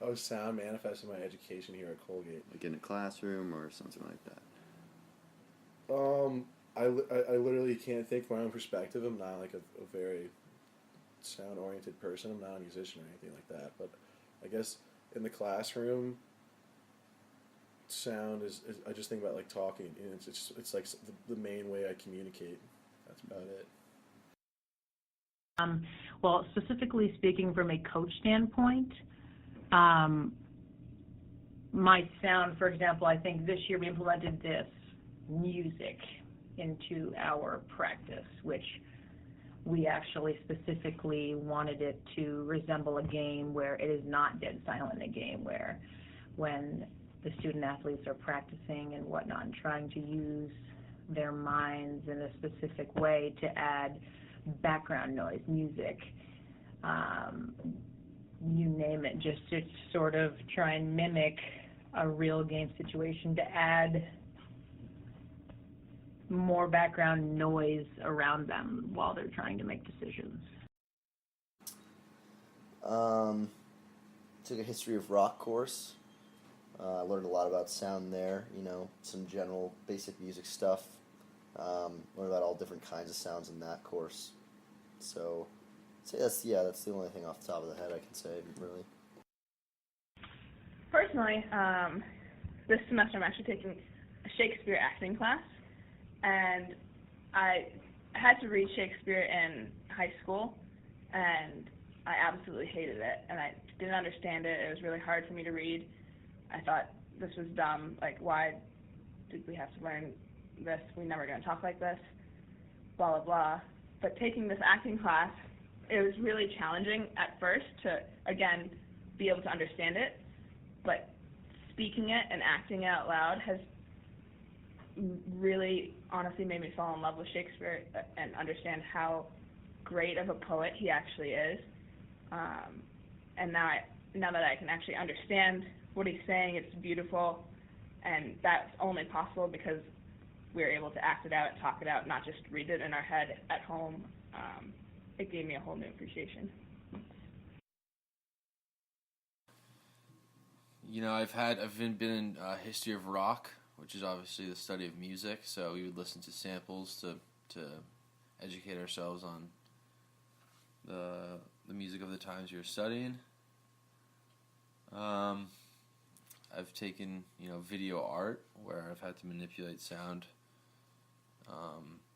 Oh, sound manifests in my education here at Colgate. Like in a classroom or something like that? Um, I literally can't think from my own perspective. I'm not like a very sound oriented person. I'm not a musician or anything like that. But I guess in the classroom, sound is I just think about like talking. And it's like the main way I communicate. That's about it. Um, well, specifically speaking from a coach standpoint, um, my sound, for example, I think this year we implemented this music into our practice, which we actually specifically wanted it to resemble a game where it is not dead silent, a game where when the student athletes are practicing and whatnot and trying to use their minds in a specific way to add background noise, music, um, you name it, just to sort of try and mimic a real game situation to add more background noise around them while they're trying to make decisions. Um, Took a history of rock course. I learned a lot about sound there. Some general basic music stuff. Learned about all different kinds of sounds in that course. So, I'd say that's the only thing off the top of the head I can say really. Personally, this semester I'm actually taking a Shakespeare acting class, and I had to read Shakespeare in high school, and I absolutely hated it, and I didn't understand it. It was really hard for me to read. I thought this was dumb. Like, why did we have to learn this? We're never going to talk like this, blah, blah, blah. But taking this acting class, it was really challenging at first to, again, be able to understand it, but speaking it and acting it out loud has really honestly made me fall in love with Shakespeare and understand how great of a poet he actually is. And now that I can actually understand what he's saying, it's beautiful, and that's only possible because we're able to act it out, talk it out, not just read it in our head at home. It gave me a whole new appreciation. I've been in history of rock, which is obviously the study of music. So we would listen to samples to educate ourselves on the music of the times we were studying. I've taken video art where I've had to manipulate sound.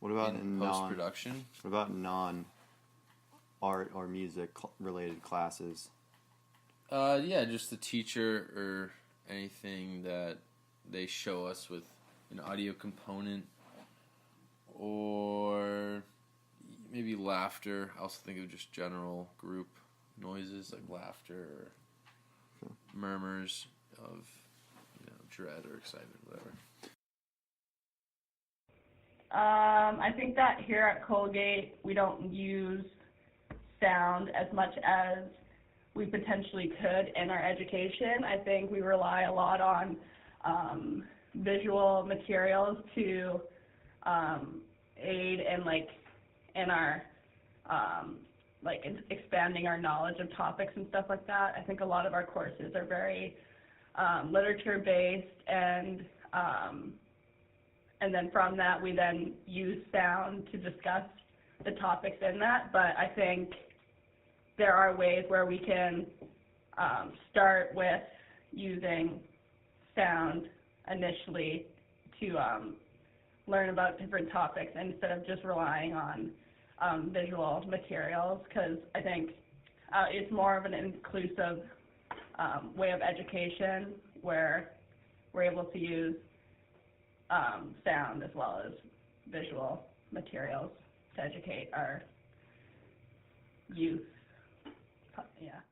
What about in post production? What about non-art or music related classes? Yeah, just the teacher or anything that they show us with an audio component, or maybe laughter. I also think of just general group noises like laughter or murmurs of dread or excitement, whatever. I think that here at Colgate we don't use sound as much as we potentially could in our education. I think we rely a lot on visual materials to aid in our expanding our knowledge of topics and stuff like that. I think a lot of our courses are very literature based, and then from that we then use sound to discuss the topics in that. But I think there are ways where we can start with using sound initially to learn about different topics instead of just relying on visual materials, because I think it's more of an inclusive way of education where we're able to use sound as well as visual materials to educate our youth. Yeah.